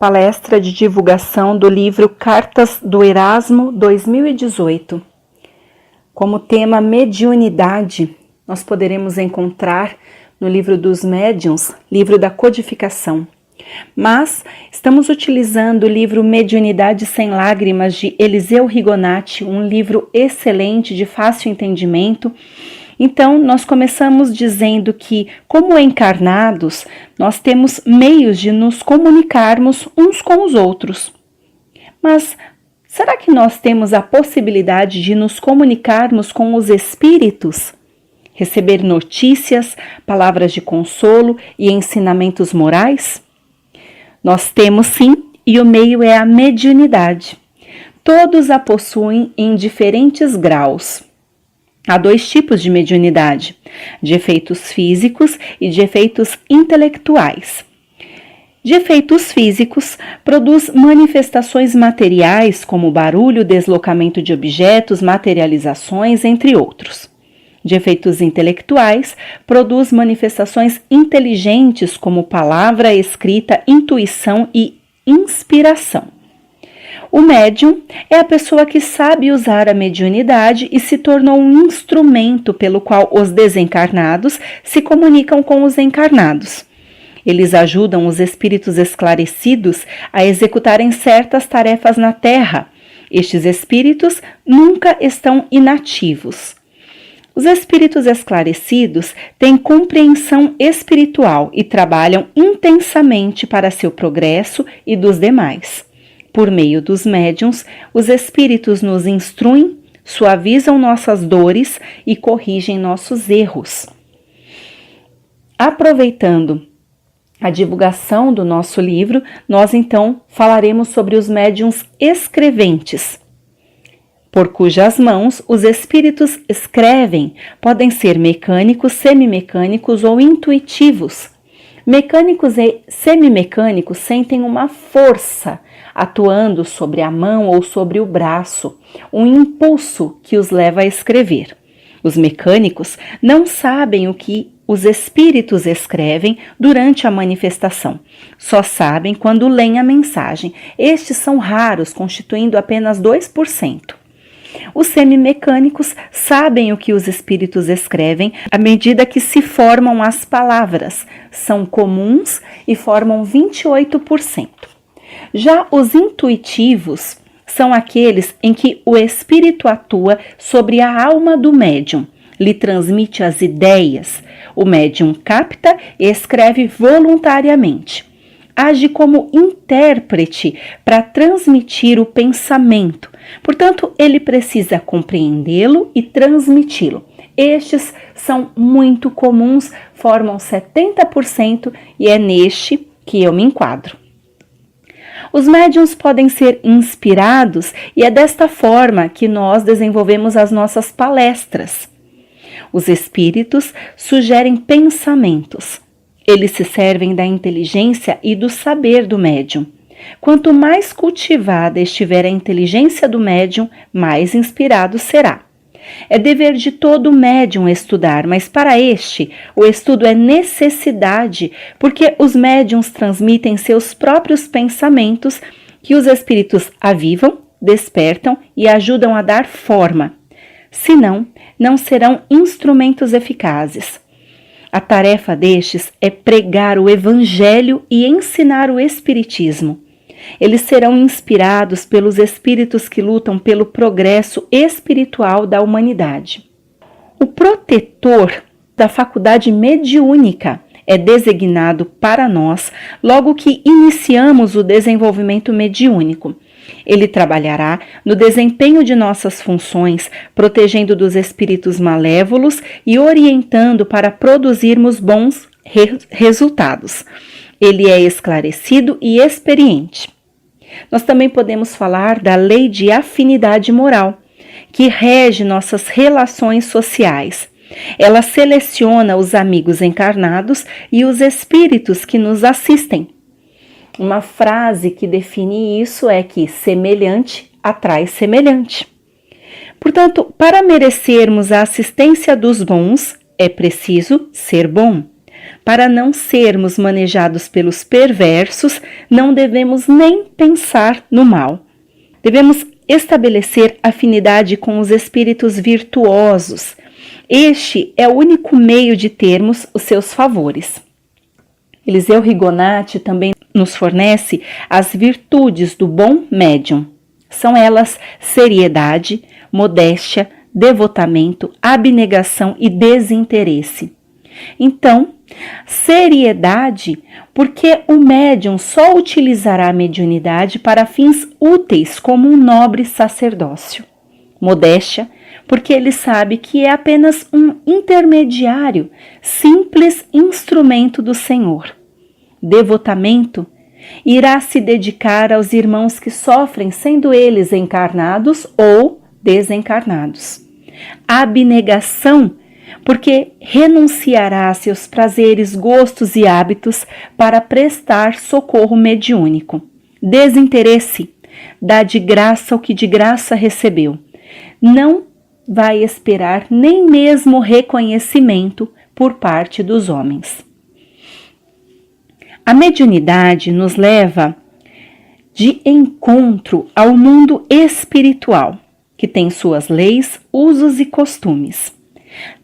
Palestra de divulgação do livro Cartas do Erasmo 2018. Como tema mediunidade, nós poderemos encontrar no livro dos médiuns, livro da codificação. Mas estamos utilizando o livro Mediunidade Sem Lágrimas de Eliseu Rigonati, um livro excelente de fácil entendimento. Então, nós começamos dizendo que, como encarnados, nós temos meios de nos comunicarmos uns com os outros. Mas será que nós temos a possibilidade de nos comunicarmos com os espíritos? Receber notícias, palavras de consolo e ensinamentos morais? Nós temos sim, e o meio é a mediunidade. Todos a possuem em diferentes graus. Há dois tipos de mediunidade, de efeitos físicos e de efeitos intelectuais. De efeitos físicos, produz manifestações materiais como barulho, deslocamento de objetos, materializações, entre outros. De efeitos intelectuais, produz manifestações inteligentes como palavra, escrita, intuição e inspiração. O médium é a pessoa que sabe usar a mediunidade e se tornou um instrumento pelo qual os desencarnados se comunicam com os encarnados. Eles ajudam os espíritos esclarecidos a executarem certas tarefas na Terra. Estes espíritos nunca estão inativos. Os espíritos esclarecidos têm compreensão espiritual e trabalham intensamente para seu progresso e dos demais. Por meio dos médiuns, os espíritos nos instruem, suavizam nossas dores e corrigem nossos erros. Aproveitando a divulgação do nosso livro, nós então falaremos sobre os médiuns escreventes, por cujas mãos os espíritos escrevem, podem ser mecânicos, semimecânicos ou intuitivos. Mecânicos e semimecânicos sentem uma força atuando sobre a mão ou sobre o braço, um impulso que os leva a escrever. Os mecânicos não sabem o que os espíritos escrevem durante a manifestação, só sabem quando leem a mensagem. Estes são raros, constituindo apenas 2%. Os semimecânicos sabem o que os espíritos escrevem à medida que se formam as palavras, são comuns e formam 28%. Já os intuitivos são aqueles em que o espírito atua sobre a alma do médium, lhe transmite as ideias. O médium capta e escreve voluntariamente. Age como intérprete para transmitir o pensamento. Portanto, ele precisa compreendê-lo e transmiti-lo. Estes são muito comuns, formam 70% e é neste que eu me enquadro. Os médiuns podem ser inspirados e é desta forma que nós desenvolvemos as nossas palestras. Os espíritos sugerem pensamentos. Eles se servem da inteligência e do saber do médium. Quanto mais cultivada estiver a inteligência do médium, mais inspirado será. É dever de todo médium estudar, mas para este, o estudo é necessidade, porque os médiuns transmitem seus próprios pensamentos que os espíritos avivam, despertam e ajudam a dar forma. Senão, não serão instrumentos eficazes. A tarefa destes é pregar o Evangelho e ensinar o Espiritismo. Eles serão inspirados pelos espíritos que lutam pelo progresso espiritual da humanidade. O protetor da faculdade mediúnica é designado para nós logo que iniciamos o desenvolvimento mediúnico. Ele trabalhará no desempenho de nossas funções, protegendo dos espíritos malévolos e orientando para produzirmos bons resultados. Ele é esclarecido e experiente. Nós também podemos falar da lei de afinidade moral, que rege nossas relações sociais. Ela seleciona os amigos encarnados e os espíritos que nos assistem. Uma frase que define isso é que semelhante atrai semelhante. Portanto, para merecermos a assistência dos bons, é preciso ser bom. para não sermos manejados pelos perversos, não devemos nem pensar no mal. Devemos estabelecer afinidade com os espíritos virtuosos. Este é o único meio de termos os seus favores. Eliseu Rigonati também nos fornece as virtudes do bom médium. São elas seriedade, modéstia, devotamento, abnegação e desinteresse. Então, seriedade, porque o médium só utilizará a mediunidade para fins úteis como um nobre sacerdócio. Modéstia, porque ele sabe que é apenas um intermediário, simples instrumento do Senhor. Devotamento, irá se dedicar aos irmãos que sofrem, sendo eles encarnados ou desencarnados. Abnegação, porque renunciará a seus prazeres, gostos e hábitos para prestar socorro mediúnico. Desinteresse, dá de graça o que de graça recebeu. Não vai esperar nem mesmo reconhecimento por parte dos homens. A mediunidade nos leva de encontro ao mundo espiritual, que tem suas leis, usos e costumes.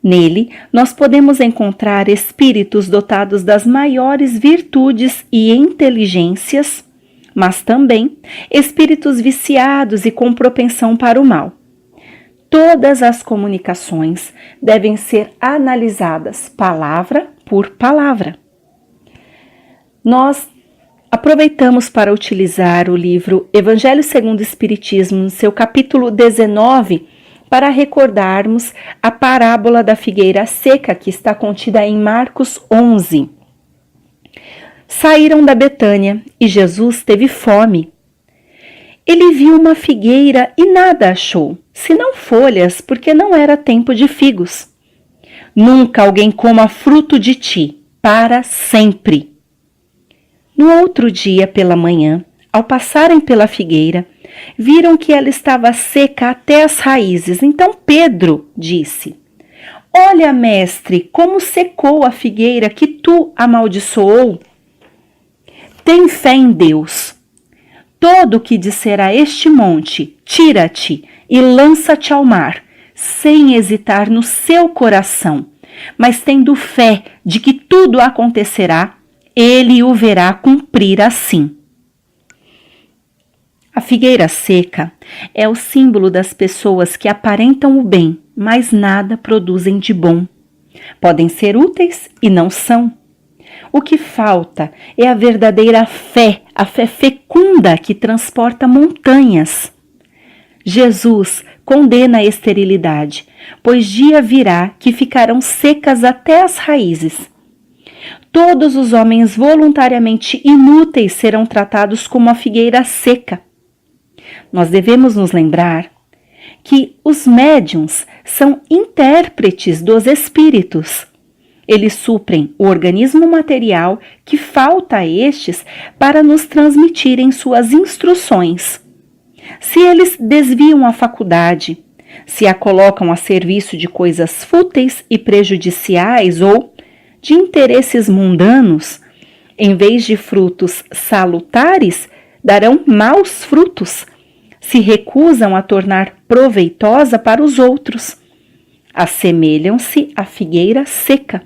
Nele, nós podemos encontrar espíritos dotados das maiores virtudes e inteligências, mas também espíritos viciados e com propensão para o mal. Todas as comunicações devem ser analisadas palavra por palavra. Nós aproveitamos para utilizar o livro Evangelho segundo o Espiritismo, no seu capítulo 19, para recordarmos a parábola da figueira seca que está contida em Marcos 11. Saíram da Betânia e Jesus teve fome. Ele viu uma figueira e nada achou, senão folhas, porque não era tempo de figos. Nunca alguém coma fruto de ti, para sempre. No outro dia pela manhã, ao passarem pela figueira, viram que ela estava seca até as raízes. Então Pedro disse: Olha, mestre, como secou a figueira que tu amaldiçoou. Tem fé em Deus. Todo o que disser a este monte, tira-te e lança-te ao mar, sem hesitar no seu coração, mas tendo fé de que tudo acontecerá, ele o verá cumprir assim. A figueira seca é o símbolo das pessoas que aparentam o bem, mas nada produzem de bom. Podem ser úteis e não são. O que falta é a verdadeira fé, a fé fecunda que transporta montanhas. Jesus condena a esterilidade, pois dia virá que ficarão secas até as raízes. Todos os homens voluntariamente inúteis serão tratados como a figueira seca. Nós devemos nos lembrar que os médiuns são intérpretes dos espíritos. Eles suprem o organismo material que falta a estes para nos transmitirem suas instruções. Se eles desviam a faculdade, se a colocam a serviço de coisas fúteis e prejudiciais ou de interesses mundanos, em vez de frutos salutares, darão maus frutos. Se recusam a tornar proveitosa para os outros, assemelham-se à figueira seca.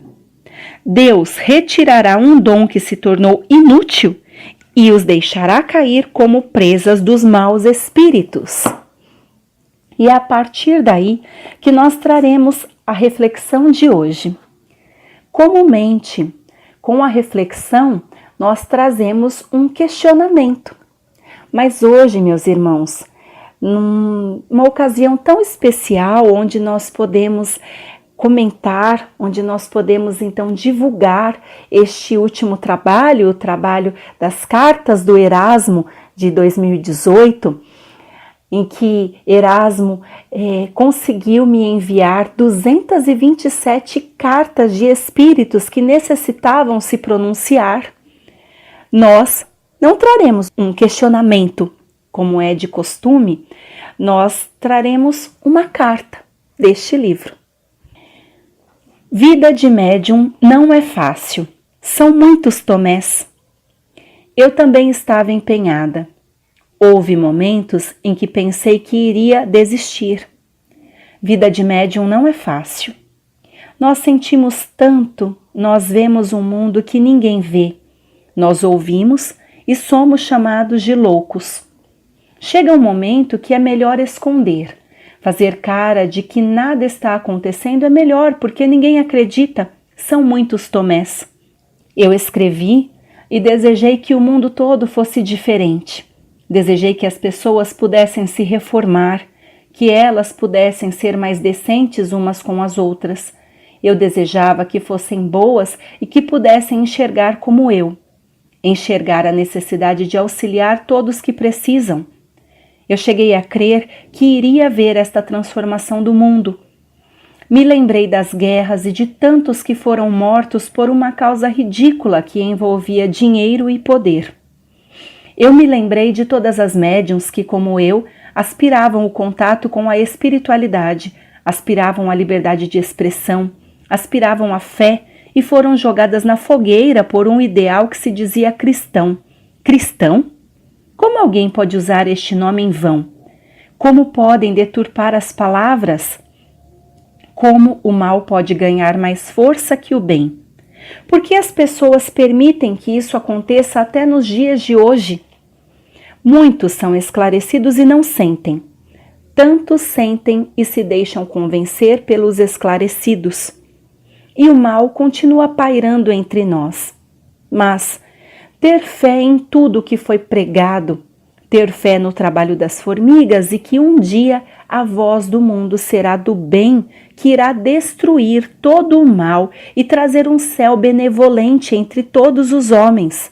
Deus retirará um dom que se tornou inútil e os deixará cair como presas dos maus espíritos. E é a partir daí que nós traremos a reflexão de hoje. Comumente, com a reflexão, nós trazemos um questionamento. Mas hoje, meus irmãos, numa ocasião tão especial, onde nós podemos comentar, onde nós podemos então divulgar este último trabalho, o trabalho das cartas do Erasmo de 2018, em que Erasmo conseguiu me enviar 227 cartas de espíritos que necessitavam se pronunciar. Nós não traremos um questionamento, como é de costume, nós traremos uma carta deste livro. Vida de médium não é fácil. São muitos Tomés. Eu também estava empenhada. Houve momentos em que pensei que iria desistir. Vida de médium não é fácil. Nós sentimos tanto, nós vemos um mundo que ninguém vê. Nós ouvimos e somos chamados de loucos. Chega um momento que é melhor esconder. Fazer cara de que nada está acontecendo é melhor, porque ninguém acredita. São muitos Tomés. Eu escrevi e desejei que o mundo todo fosse diferente. Desejei que as pessoas pudessem se reformar, que elas pudessem ser mais decentes umas com as outras. Eu desejava que fossem boas e que pudessem enxergar como eu. Enxergar a necessidade de auxiliar todos que precisam. Eu cheguei a crer que iria haver esta transformação do mundo. Me lembrei das guerras e de tantos que foram mortos por uma causa ridícula que envolvia dinheiro e poder. Eu me lembrei de todas as médiuns que, como eu, aspiravam o contato com a espiritualidade, aspiravam a liberdade de expressão, aspiravam a fé e foram jogadas na fogueira por um ideal que se dizia cristão. Cristão? Como alguém pode usar este nome em vão? Como podem deturpar as palavras? Como o mal pode ganhar mais força que o bem? Por que as pessoas permitem que isso aconteça até nos dias de hoje? Muitos são esclarecidos e não sentem. Tantos sentem e se deixam convencer pelos esclarecidos. E o mal continua pairando entre nós. Mas ter fé em tudo que foi pregado, ter fé no trabalho das formigas e que um dia a voz do mundo será do bem que irá destruir todo o mal e trazer um céu benevolente entre todos os homens.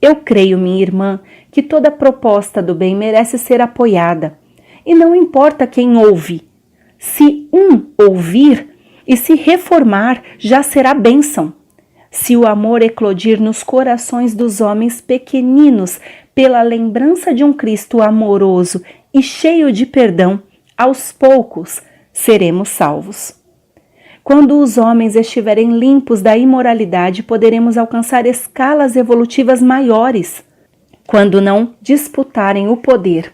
Eu creio, minha irmã, que toda proposta do bem merece ser apoiada. E não importa quem ouve. Se um ouvir e se reformar, já será bênção. Se o amor eclodir nos corações dos homens pequeninos pela lembrança de um Cristo amoroso e cheio de perdão, aos poucos seremos salvos. Quando os homens estiverem limpos da imoralidade, poderemos alcançar escalas evolutivas maiores. Quando não disputarem o poder,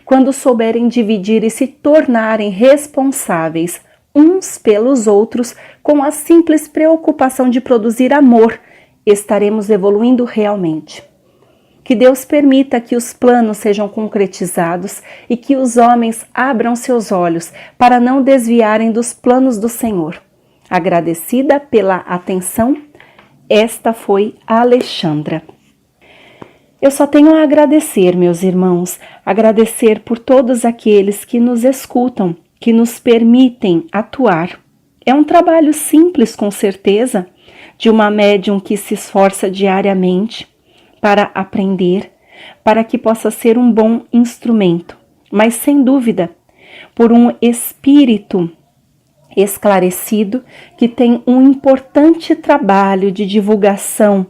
quando souberem dividir e se tornarem responsáveis uns pelos outros com a simples preocupação de produzir amor, estaremos evoluindo realmente. Que Deus permita que os planos sejam concretizados e que os homens abram seus olhos para não desviarem dos planos do Senhor. Agradecida pela atenção, esta foi a Alexandra. Eu só tenho a agradecer, meus irmãos, agradecer por todos aqueles que nos escutam, que nos permitem atuar. É um trabalho simples, com certeza, de uma médium que se esforça diariamente para aprender, para que possa ser um bom instrumento, mas sem dúvida, por um espírito esclarecido que tem um importante trabalho de divulgação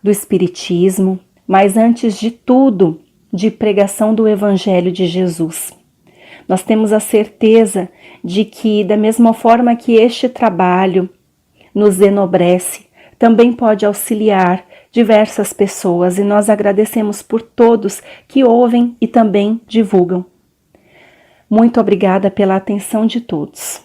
do Espiritismo, mas antes de tudo, de pregação do Evangelho de Jesus. Nós temos a certeza de que, da mesma forma que este trabalho nos enobrece, também pode auxiliar diversas pessoas e nós agradecemos por todos que ouvem e também divulgam. Muito obrigada pela atenção de todos.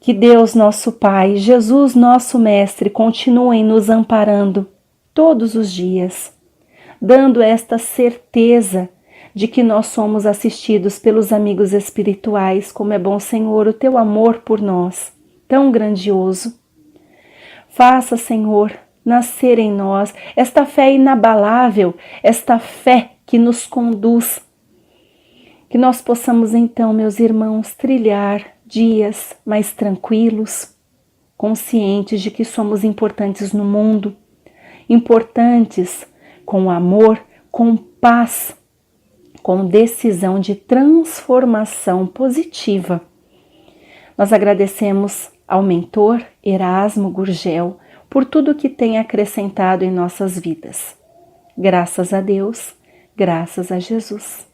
Que Deus, nosso Pai, Jesus, nosso Mestre, continuem nos amparando todos os dias, dando esta certeza de que nós somos assistidos pelos amigos espirituais, como é bom, Senhor, o teu amor por nós, tão grandioso. Faça, Senhor, nascer em nós esta fé inabalável, esta fé que nos conduz. Que nós possamos então, meus irmãos, trilhar dias mais tranquilos, conscientes de que somos importantes no mundo, importantes com amor, com paz, com decisão de transformação positiva. Nós agradecemos ao mentor Erasmo Gurgel por tudo que tem acrescentado em nossas vidas. Graças a Deus, graças a Jesus.